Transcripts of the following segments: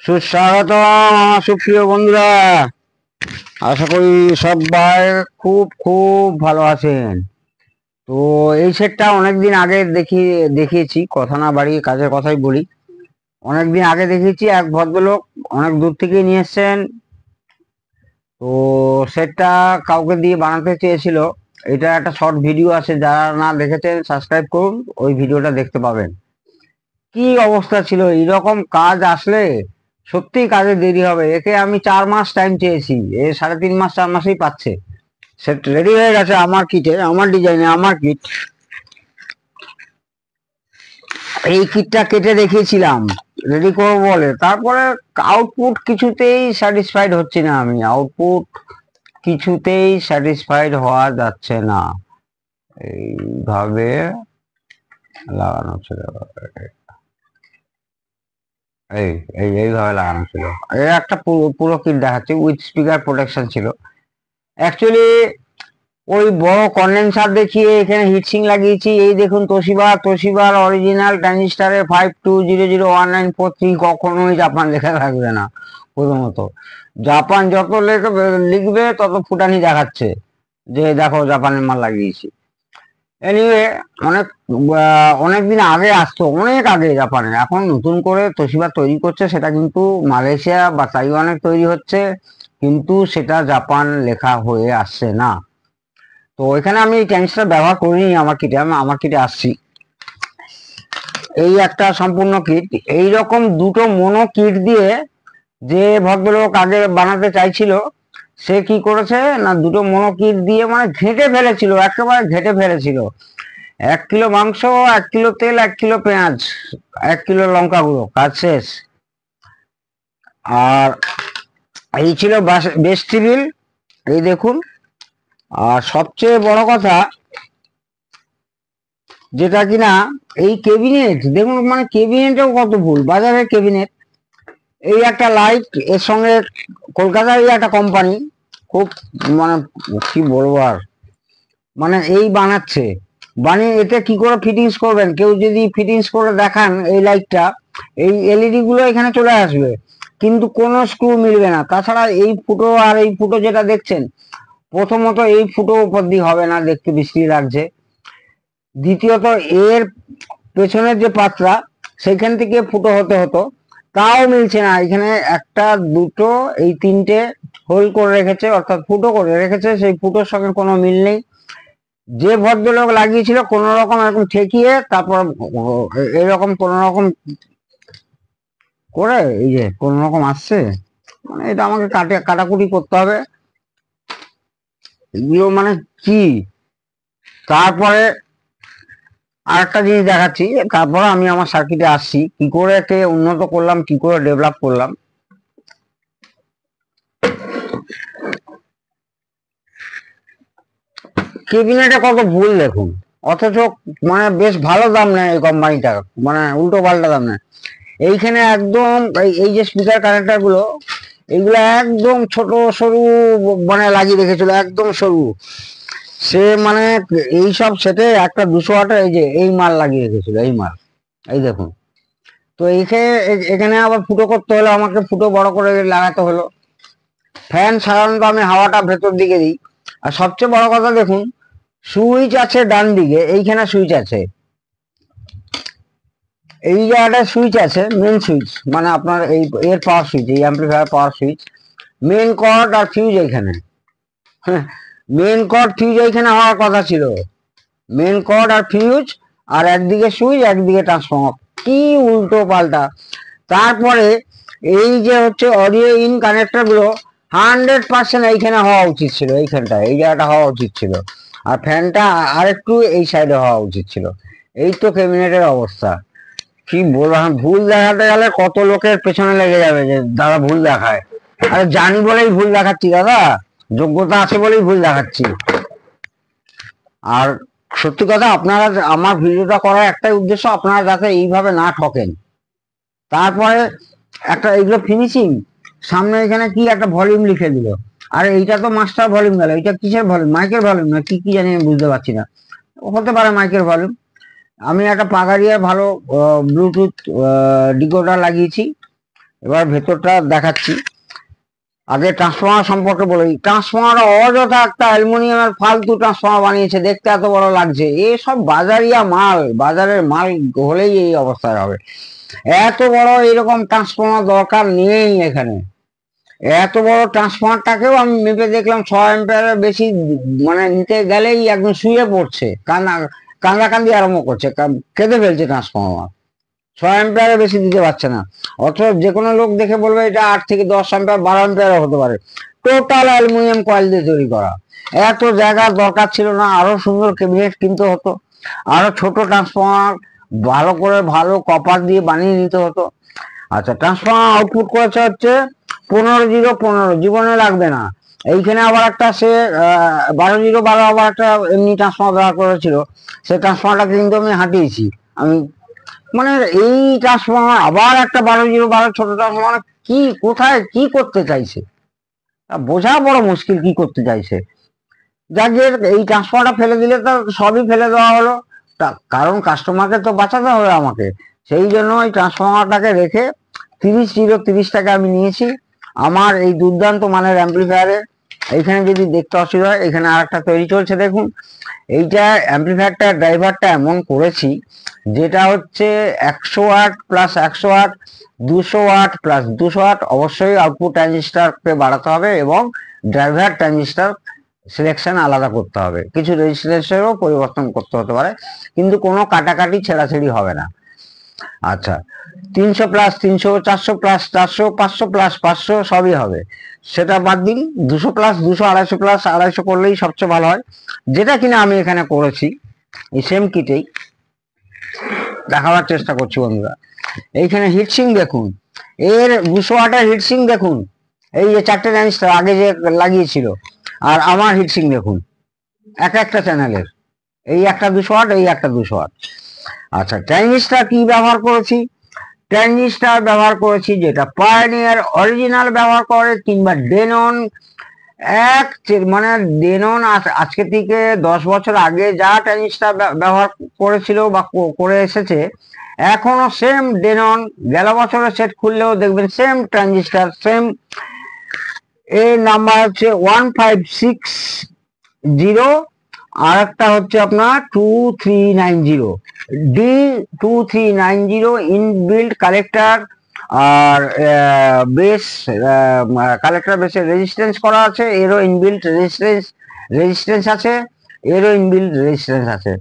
সুস্বাগত আমার সুপ্রিয় বন্ধুরা। আশা করি সবাই খুব খুব ভালো আছেন। তো এই সেটটা অনেকদিন আগে দেখিয়েছি, কথা না বাড়িয়ে কাজের কথাই বলি। অনেকদিন আগে দেখিয়েছি, এক ভদ্রলোক অনেক দূর থেকে নিয়ে এসছেন। তো সেটটা কাউকে দিয়ে বানাতে চেয়েছিল। এটা একটা শর্ট ভিডিও আছে, যারা না দেখেছেন সাবস্ক্রাইব করুন, ওই ভিডিওটা দেখতে পাবেন। কি অবস্থা ছিল! এইরকম কাজ আসলে সত্যি কাজে দেরি হবে। একে আমি 4 মাস টাইম চেয়েছি, এ 3.5 মাস 4 মাসেই পাচ্ছে। সেট রেডি হয়ে গেছে আমার কিটে, আমার ডিজাইনে, আমার কিট। এই কিটটা কেটে দেখিয়েছিলাম রেডি করবো বলে, তারপরে আউটপুট কিছুতেই স্যাটিসফাইড হচ্ছি না। আমি আউটপুট কিছুতেই স্যাটিসফাইড হওয়া যাচ্ছে না। এইভাবে লাগানো ছিল, এইভাবে লাগানো ছিল। এর একটা পুরো কিট দেখাচ্ছি, উইথ স্পিকার প্রোটেকশন ছিল। অ্যাকচুয়ালি ওই বড় কন্ডেন্সার দেখিয়ে এখানে হিটসিং লাগিয়েছি। এই দেখুন, তোশিবার অরিজিনাল ট্রানজিস্টারে 52001943 কখনোই জাপান লেখা থাকবে না। প্রথমত, জাপান যত লিখবে তত ফুটানি দেখাচ্ছে যে দেখো জাপানের মাল লাগিয়েছি। এনিওয়ে, অনেকদিন আগে আসতো, অনেক আগে জাপানে। এখন নতুন করে তোশিবা তৈরি করছে, সেটা কিন্তু মালয়েশিয়া বা তাইওয়ানে তৈরি হচ্ছে, কিন্তু সেটা জাপান লেখা হয়ে আসছে না। তো এখানে আমি এই ট্যাঙ্কসটা ব্যবহার করিনি আমার কিটে, আমি আমার কিটে আসছি। এই একটা সম্পূর্ণ কিট, এইরকম দুটো মনো কিট দিয়ে যে ভদ্রলোক আগে বানাতে চাইছিল, সে কি করেছে না, দুটো মনো কিট দিয়ে মানে ঘেঁটে ফেলেছিল, একেবারে ঘেঁটে ফেলেছিল। 1 কিলো মাংস, 1 কিলো তেল, 1 কিলো পেঁয়াজ, 1 কিলো লঙ্কা গুঁড়ো, কাজ শেষ। আর এই ছিল বেস্ট টেবিল, এই দেখুন। আর সবচেয়ে বড় কথা যেটা কিনা, এই ক্যাবিনেট দেখুন, মানে ক্যাবিনেটেও কত ভুল, বাজারের ক্যাবিনেট। এই একটা লাইট, এর সঙ্গে কলকাতার এই একটা কোম্পানি, খুব মানে কি বলবো আর, মানে এই বানিয়ে এতে কি করে ফিটিংস করবেন, কেউ যদি ফিটিংস করে দেখান এই লাইটটা, এই এলইডি গুলো এখানে চলে আসবে, কিন্তু কোনো স্ক্রু মিলবে না। তাছাড়া এই ফুটো আর এই ফুটো যেটা দেখছেন, প্রথমত এই ফুটো উপর দিয়ে হবে না, দেখতে বিশ্রী লাগছে। দ্বিতীয়ত, এর পেছনের যে পাত্রা, সেখান থেকে ফুটো হতে হতো, তাও মিলছে না। এখানে একটা, দুটো, এই তিনটে হোল করে রেখেছে, অর্থাৎ ফুটো করে রেখেছে, সেই ফুটোর সঙ্গে কোনো মিল নেই। যে ভদ্রলোক লাগিয়েছিল কোন রকম এরকম ঠেকিয়ে, তারপর এরকম কোন রকম করে, এই যে কোন রকম আসছে, মানে এটা আমাকে কাটাকুটি করতে হবে এগুলো, মানে কি। তারপরে আরেকটা জিনিস দেখাচ্ছি, তারপরে আমি আমার সার্কিটে আসছি, কি করে একে উন্নত করলাম, কি করে ডেভেলপ করলাম। ক্যাবিনেটে কত ভুল দেখুন, অথচ মানে বেশ ভালো দাম নেয় এই কোম্পানিটা, মানে উল্টো পাল্টা দাম নেয়। এইখানে একদম এই যে স্পিকার কানেক্টর গুলো, এইগুলো একদম ছোট সরু, মানে লাগিয়ে রেখেছিল একদম সরু। সে মানে এইসব সেটে একটা 200 ওয়াটের এই যে এই মাল লাগিয়ে রেখেছিল, এই মাল, এই দেখুন। তো এখানে আবার ফুটো করতে হলো, আমাকে ফুটো বড় করে লাগাতে হলো। ফ্যান সাধারণত আমি হাওয়াটা ভেতর দিকে দিই। আর সবচেয়ে বড় কথা দেখুন, সুইচ আছে ডান দিকে, এইখানে সুইচ আছে, এই জায়গাটা সুইচ আছে, মেন সুইচ, মানে আপনার এই এর পাওয়ার সুইচ, এই amplifier power switch, main cord আর ফিউজ এইখানে। মেন কর্ড ফিউজ এইখানে হওয়ার কথা ছিল, মেন কর্ড আর ফিউজ, আর একদিকে সুইচ একদিকে ট্রান্সফর্মার, কি উল্টো পাল্টা। তারপরে এই যে হচ্ছে অডিও ইন কানেক্টর গুলো 100% এইখানে হওয়া উচিত ছিল, এইখানটা এই জায়গাটা হওয়া উচিত ছিল। আর ফ্যানটা আরেকটু এই সাইডে হওয়া উচিত ছিল। এই তো ক্যাবিনেটের অবস্থা। কি বলবো, ভুল দেখাতে গেলে কত লোকের পেছনে লেগে যাবে যে দাদা ভুল দেখায়। আরে জানি বলেই ভুল দেখাচ্ছি দাদা, যোগ্যতা আছে বলেই ভুল দেখাচ্ছি। আর সত্যি কথা, আপনারা, আমার ভিডিওটা করার একটাই উদ্দেশ্য, আপনারা যাতে এইভাবে না ঠকেন। তারপরে একটা এগুলো ফিনিশিং, সামনে এখানে কি একটা ভলিউম লিখে দিল, আর এইটা তো মাস্টার ভলিউম গেল, এটা কিসের ভলিউম, মাইকের ভলিউম না কি কি জানি, আমি বুঝতে পারছি না। হতে পারে মাইকের ভলিউম। আমি একটা পাগারিয়ার ভালো ব্লুটুথ ডিকোডার লাগিয়েছি, এবার ভেতরটা দেখাচ্ছি। আগে ট্রান্সফর্মার সম্পর্কে বলি। ট্রান্সফর্মার অযথা একটা অ্যালুমিনিয়ামের ফালতু ট্রান্সফর্মার বানিয়েছে, দেখতে এত বড় লাগছে, এসব বাজারিয়া মাল, বাজারের মাল হলেই এই অবস্থায় হবে। এত বড় এরকম ট্রান্সফর্মার দরকার নেই এখানে। এত বড় ট্রান্সফর্মারটাকেও আমি মেপে দেখলাম 6 অ্যাম্পিয়ারের বেশি, মানে নিতে গেলেই একদম শুয়ে পড়ছে, কান্দাকান্দি আরম্ভ করছে, কেঁদে ফেলছে ট্রান্সফর্মার। 6 অ্যাম্পিয়ারের বেশি দিতে পারছে না। অথচ যে কোনো লোক দেখে বলবে এটা 8 থেকে 10 অ্যাম্পিয়ার, 12 অ্যাম্পিয়ার হতে পারে। টোটাল অ্যালুমিনিয়াম কয়েল দিয়ে তৈরি করা। এত জায়গার দরকার ছিল না, আরো সুন্দর ক্যাবিনেট কিনতে হতো, আরো ছোট ট্রান্সফর্মার ভালো করে ভালো কপার দিয়ে বানিয়ে নিতে হতো। আচ্ছা, ট্রান্সফর্মার আউটপুট করেছে হচ্ছে 15-0-15, জীবনে লাগবে না। এইখানে আবার একটা সে 12-0-12 আবার একটা এমনি ট্রান্সফর্মার ব্যবহার করেছিল, সেই ট্রান্সফর্মারটাকে কিন্তু আমি হাঁটিয়েছি। আমি মানে এই ট্রান্সফর্মার আবার একটা 12-0-12 ছোট ট্রান্সফর্মার, কি কোথায় কি করতে চাইছে বোঝা বড় মুশকিল, কি করতে চাইছে। যাদের এই ট্রান্সফর্মারটা ফেলে দিলে তো সবই ফেলে দেওয়া হলো, কারণ কাস্টমারকে তো বাঁচাতে হবে আমাকে। সেই জন্য ওই ট্রান্সফর্মারটাকে রেখে 30-0-30 টাকা আমি নিয়েছি আমার এই দুর্দান্ত মানের অ্যাম্পলিফায়ারে। এইখানে যদি দেখতে অসুবিধা হয়, এখানে আর একটা তৈরি চলছে দেখুন। এইটা অ্যাম্পলিফায়ারটা ড্রাইভারটা এমন করেছি যেটা হচ্ছে 100 watt plus 100 watt, 200 watt plus 200 watt. অবশ্যই আউটপুট ট্রানজিস্টারকে বাড়াতে হবে এবং ড্রাইভার ট্রানজিস্টার সিলেকশন আলাদা করতে হবে, কিছু রেজিস্ট্যান্সেরও পরিবর্তন করতে হতে পারে, কিন্তু কোনো কাটাকাটি ছেঁড়াছেড়ি হবে না। আচ্ছা, 300 প্লাস 300, 400 প্লাস 400, 500 প্লাস 500 সবই হবে। সেটা বাদ দিন, 200 প্লাস 200, 250 প্লাস 250 করলেই সবচেয়ে ভালো হয়, যেটা কিনা আমি এখানে করেছি। এই সেম কিটেই দেখাবার চেষ্টা করছি বন্ধুরা। এইখানে হিটসিং দেখুন, এর 200 ওয়াটের হিটসিং দেখুন, এই যে 4টে ট্রানজিস্টার আগে যে লাগিয়েছিল, আর আমার হিটসিং দেখুন এক একটা চ্যানেলের, এই একটা 200 ওয়াট, এই একটা 200 ওয়াট। আচ্ছা, ট্রানজিস্টার কি ব্যবহার করেছি? ট্রানজিস্টার ব্যবহার করেছি যেটা পায়োনিয়ার অরিজিনাল ব্যবহার করে, কিংবা ডেনন মানে ডেনন আজকে থেকে 10 বছর আগে যা ট্রানজিস্টার ব্যবহার করেছিল বা করে এসেছে, এখনো সেম ডেনন। গেল বছরের সেট খুললেও দেখবেন সেম ট্রানজিস্টার, সেম। এর নাম্বার হচ্ছে 1560, আর একটা হচ্ছে আপনার 2390, D2390 ইনবিল্ট কালেক্টর, আর বেস কালেক্টর বেসে রেজিস্ট্যান্স করা আছে, এরও ইনবিল্ট রেজিস্ট্যান্স আছে, এরও ইনবিল্ট রেজিস্ট্যান্স আছে।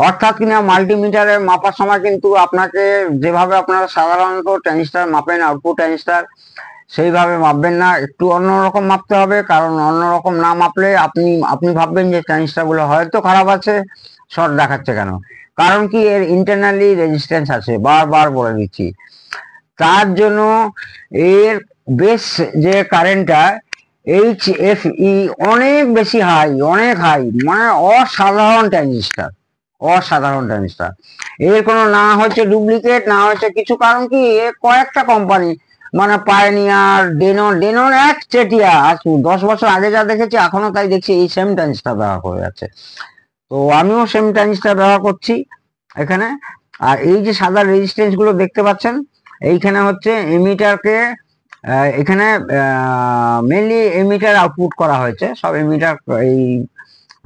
অর্থাৎ কিনা মাল্টিমিটারে মাপার সময় কিন্তু আপনাকে যেভাবে আপনারা সাধারণত ট্রানজিস্টার মাপেন, আউটপুট ট্রানজিস্টার, সেইভাবে মাপবেন না, একটু অন্যরকম মাপতে হবে। কারণ অন্যরকম না মাপলে আপনি ভাববেন যে ট্রানজিস্টার গুলো হয়তো খারাপ আছে, শর্ট দেখাচ্ছে কেন। কারণ কি, এর ইন্টারনালি রেজিস্ট্যান্স আছে, বারবার বলে দিচ্ছি। তার জন্য এর বেস যে কারেন্টটা HFE অনেক বেশি হাই, অনেক হাই, মানে অসাধারণ ট্রানজিস্টার, অসাধারণ ট্রানজিস্টার। এর কোনো না হচ্ছে ডুপ্লিকেট, না হচ্ছে কিছু। কারণ কি, কয়েকটা কোম্পানি, মানে পায়োনিয়ার, ডেনন এক চেটিয়া, আজ 10 বছর আগে যা দেখেছি এখনো তাই দেখছি, এই সেম ট্রানজিস্টার ব্যবহার করে যাচ্ছে। তো আমিও সেম ট্রানজিস্টার ব্যবহার করছি এখানে। আর এই যে সাদা রেজিস্ট্যান্স গুলো দেখতে পাচ্ছেন, এইখানে হচ্ছে এমিটারকে, এখানে মেনলি এমিটার আউটপুট করা হয়েছে, সব এমিটার এই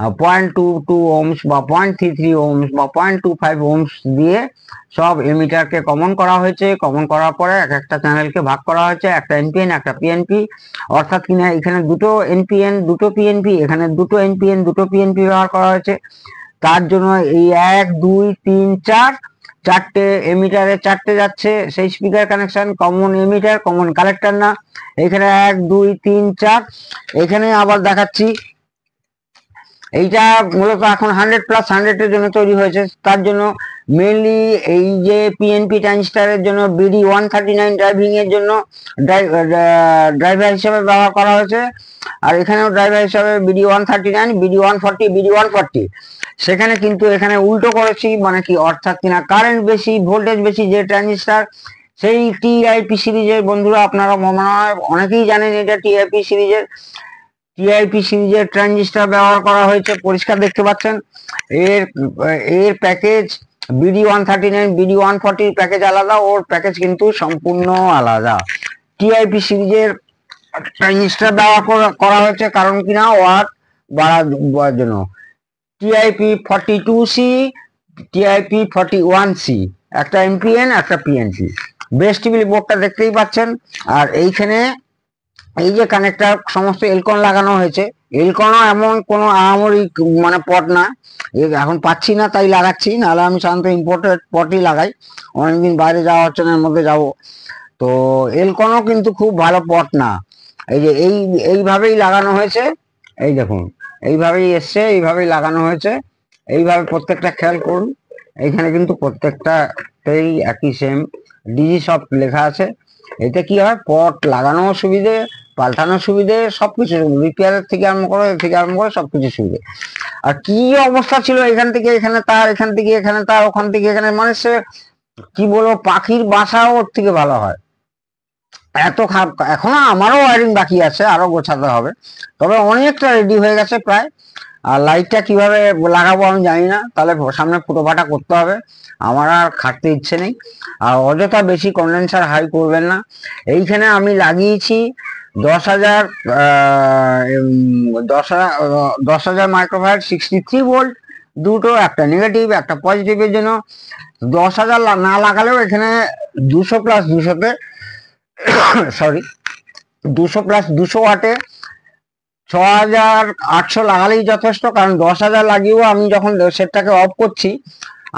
0.22 ওহমস বা 0.33 ওহমস বা 0.25 ওহমস দিয়ে সব এমিটারকে কমন করা হয়েছে। কমন করার পরে এক একটা চ্যানেলকে ভাগ করা হয়েছে, একটা এনপিএন একটা পিএনপি। অর্থাৎ কিনা এখানে দুটো এনপিএন দুটো পিএনপি, এখানে দুটো এনপিএন দুটো পিএনপি ব্যবহার করা হয়েছে। তার জন্য এই 1 2 3 4 চারটে এমিটারে 4টে যাচ্ছে সেই speaker connection, common emitter common collector না। এখানে 1 2 3 4। এখানে আবার দেখাচ্ছি, এইটা মূলত এখন 100+100 এর জন্য তৈরি হয়েছে। তার জন্য মেনলি এই যে পিএনপি ট্রানজিস্টারের জন্য BD139 ড্রাইভিং এর জন্য ড্রাইভার হিসেবে ব্যবহার করা হয়েছে। আর এখানেও ড্রাইভার হিসেবে BD139, BD140, BD140। সেখানে কিন্তু এখানে উল্টো করেছি, মানে কি, অর্থাৎ কিনা কারেন্ট বেশি, ভোল্টেজ বেশি যে ট্রানজিস্টার, সেই টিআইপি সিরিজের বন্ধুরা আপনারা মনে হয় অনেকেই জানেন, এটা টিআইপি সিরিজের ট্রানজিস্টার ব্যবহার করা হয়েছে, পরিষ্কার দেখতে পাচ্ছেন। এর প্যাকেজ BD139, BD140 প্যাকেজ আলাদা, ওর প্যাকেজ কিন্তু সম্পূর্ণ আলাদা। টিআইপি সিরিজের একটা ইনস্টা দেওয়া করা হয়েছে, কারণ কিনা ওয়াট বাড়ার জন্য। টিআইপি 42C, টিআইপি 41C, একটা এমপিএন একটা পিএনসি। বেস টিভি বোর্ডটা দেখতেই পাচ্ছেন। আর এইখানে এই যে কানেক্টর সমস্ত এলকন লাগানো হয়েছে, এলকনও এমন কোনো আহামরি মানে পট না, এখন পাচ্ছি না তাই লাগাচ্ছি, নাহলে আমি সাধারণত ইম্পোর্টেড পটই লাগাই। অনেকদিন বাইরে যাওয়া হচ্ছে না, এর মধ্যে যাবো তো। এলকনও কিন্তু খুব ভালো পট না। এই যে এইভাবেই লাগানো হয়েছে, এই দেখুন এইভাবেই এসছে, এইভাবেই লাগানো হয়েছে, এইভাবে প্রত্যেকটা খেয়াল করুন। এইখানে কিন্তু প্রত্যেকটাতেই একই সেম ডিজি সব লেখা আছে। এতে কি হয়, পট লাগানো সুবিধে, পাল্টানোর সুবিধে, সবকিছু রিপেয়ারের থেকে আরম্ভ করে সবকিছু সুবিধে। আর কি অবস্থা ছিল, এখান থেকে এখানে তার, এখান থেকে এখানে তার, ওখান থেকে এখানে, মানে সে কি বলবো, পাখির বাসাও ওর থেকে ভালো হয়, এত খারাপ। এখনো আমারও ওয়ারিং বাকি আছে, আরো গোছাতে হবে, তবে অনেকটা রেডি হয়ে গেছে প্রায়। আর লাইটটা কিভাবে লাগাবো আমি জানি না, তাহলে সামনে ফুটো ফাটা করতে হবে, আমার আর খাটতে ইচ্ছে নেই। আর অযথা বেশি কন্ডেন্সার হাই করবেন না। এইখানে আমি লাগিয়েছি 10,000 10,000 মাইক্রোফ্যারাড 63 ভোল্ট, দুটো, একটা নেগেটিভ একটা পজিটিভের জন্য। 10,000 না লাগালেও এখানে 200+200-তে সরি 200+200 ওয়াটে 6,800 লাগালেই যথেষ্ট। কারণ 10,000 লাগিয়েও আমি যখন সেটটাকে অফ করছি,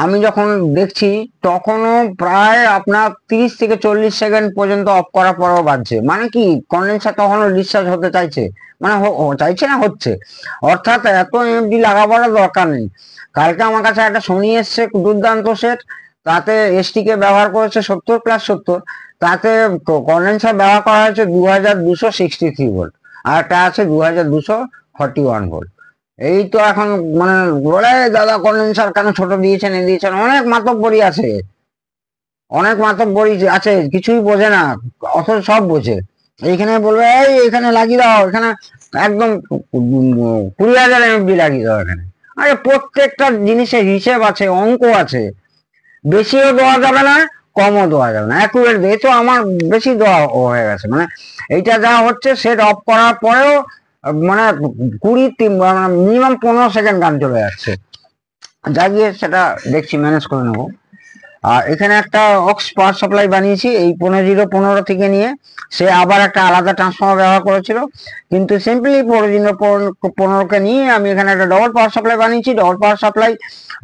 আমি যখন দেখছি তখনও প্রায় আপনার 30 থেকে 40 সেকেন্ড পর্যন্ত অফ করার পরেও বাজছে। মানে কি, কন্ডেন্সার তখনও ডিসচার্জ হতে চাইছে, মানে চাইছে না, হচ্ছে। অর্থাৎ এত এমএফডি লাগাবার দরকার নেই। কালকে আমার কাছে একটা সোনি এসছে, দুর্দান্ত সেট, তাতে এসটিকে ব্যবহার করেছে 70+70, তাতে কন্ডেন্সার ব্যবহার করা হয়েছে 2,263 ভোল্ট, আর একটা আছে 2,241 ভোল্ট। এই তো এখন মানে বলে, দাদা কন্ডেন্সার কেন ছোট দিয়েছেন, এ দিয়েছেন, অনেক মাতব্বরি আছে, অনেক মাতব্বরি আছে, কিছুই বোঝে না, অথচ সব বোঝে। এইখানে বলবে এই এখানে লাগিয়ে দাও, এখানে একদম 20,000 এমএফডি লাগিয়ে দাও এখানে। আরে প্রত্যেকটা জিনিসের হিসেব আছে, অঙ্ক আছে, বেশিও দেওয়া যাবে না, কমও দেওয়া যাবে না, অ্যাকুরেট দিয়ে তো আমার বেশি দেওয়া হয়ে গেছে। মানে এইটা যা হচ্ছে, সেট অফ করার পরেও মানে 20 মিনিমাম 15 সেকেন্ড গান চলে যাচ্ছে। যা গিয়ে সেটা দেখছি, ম্যানেজ করে নেবো। আর এখানে একটা অক্স পাওয়ার সাপ্লাই বানিয়েছি, এই 15 থেকে নিয়ে সে আবার একটা আলাদা ট্রান্সফর্মার ব্যবহার করেছিল, কিন্তু সিম্পলি 15কে নিয়ে আমি এখানে একটা ডবল পাওয়ার সাপ্লাই বানিয়েছি। ডবল পাওয়ার সাপ্লাই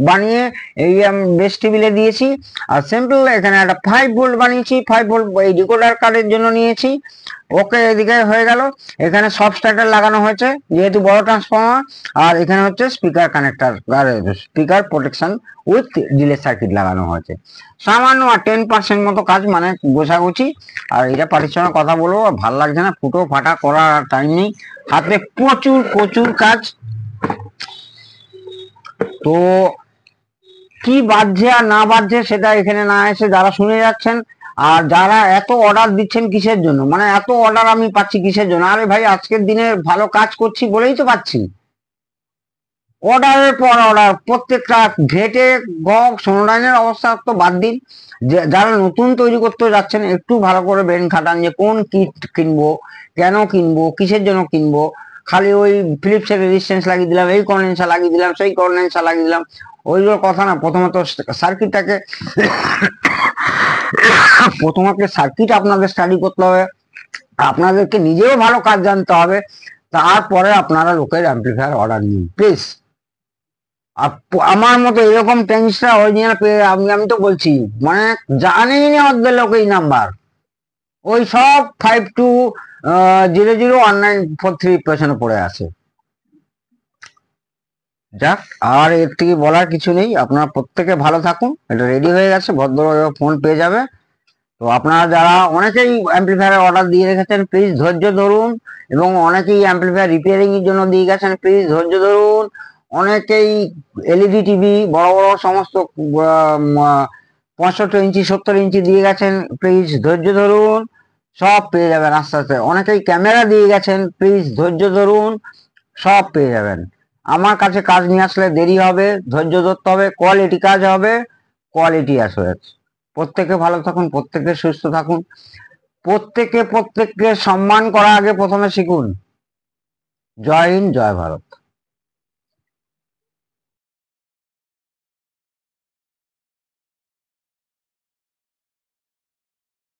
বানিয়ে এই আমি বেস টেবিলে দিয়েছি। আর সিম্পল এখানে একটা 5 ভোল্ট বানিয়েছি, 5 ভোল্ট এই ডিকোডার কার্ডের জন্য নিয়েছি। ওকে, এদিকে হয়ে গেল। এখানে সব স্টার্টার লাগানো হয়েছে যেহেতু বড় ট্রান্সফর্মার। আর এখানে হচ্ছে speaker connector, speaker protection with relay circuit লাগানো হয়েছে। সামান্য আর 10% মতো কাজ, মানে গোছাগুছি। আর এটা পার্টির সঙ্গে কথা বলবো, ভাল লাগছে না, ফুটো ফাটা করার টাইম নেই, হাতে প্রচুর প্রচুর কাজ। তো কি বাজছে আর না বাজছে সেটা এখানে না এসে যারা শুনে যাচ্ছেন, আর যারা এত অর্ডার দিচ্ছেন কিসের জন্য, মানে এত অর্ডার আমি পাচ্ছি কিসের জন্য? আরে ভাই, আজকের দিনে ভালো কাজ করছি বলেই তো পাচ্ছি। অর্ডারের পর অর্ডার, প্রত্যেকটা ঘেটে গক সোনোডাইনের অবস্থা তো বাদ দিন। যারা নতুন তৈরি করতে যাচ্ছেন, একটু ভালো করে ব্রেন খাটান যে কোন কিট কিনবো, কেন কিনবো, কিসের জন্য কিনবো। খালি ওই ফিলিপসের রেজিস্ট্যান্স লাগিয়ে দিলাম, এই কন্ডেন্সার লাগিয়ে দিলাম, সেই কন্ডেন্সার লাগিয়ে দিলাম, ওইগুলোর কথা না। প্রথমত সার্কিটটাকে সার্কিট আপনাদের স্টাডি করতে হবে, আপনাদেরকে নিজেও ভালো কাজ জানতে হবে, তারপরে আপনারা লোকের অ্যাম্পলিফায়ার অর্ডার নিন প্লিজ। আমার মতো এরকম টেনিসটা অরিজিনাল পেয়ে আমি তো বলছি, মানে জানেই না অর্ধেক লোক এই নাম্বার, ওই সব 52001943 পেছনে পড়ে আছে। যাক, আর এর থেকে বলার কিছু নেই, আপনারা প্রত্যেকে ভালো থাকুন। এটা রেডি হয়ে গেছে, ভদ্রভাবে ফোন পেয়ে যাবে। তো আপনারা যারা অনেকেই অ্যাম্পলিফায়ার অর্ডার দিয়ে রেখেছেন, প্লিজ ধৈর্য ধরুন। এবং অনেকেই অ্যাম্পলিফায়ার রিপেয়ারিং এর জন্য দিয়ে গেছেন, প্লিজ ধৈর্য ধরুন। অনেকেই এলইডি টিভি বড় বড় সমস্ত 65 ইঞ্চি 70 ইঞ্চি দিয়ে গেছেন, প্লিজ ধৈর্য ধরুন, সব পেয়ে যাবেন আস্তে আস্তে। অনেকেই ক্যামেরা দিয়ে গেছেন, প্লিজ ধৈর্য ধরুন, সব পেয়ে যাবেন। আমার কাছে কাজ নিয়ে আসলে দেরি হবে, ধৈর্য ধরতে হবে, কোয়ালিটি কাজ হবে, কোয়ালিটি আসবে। প্রত্যেকে ভালো থাকুন, প্রত্যেকে সুস্থ থাকুন। প্রত্যেককে সম্মান করা আগে প্রথমে শিখুন। জয় হিন্দ, জয় ভারত।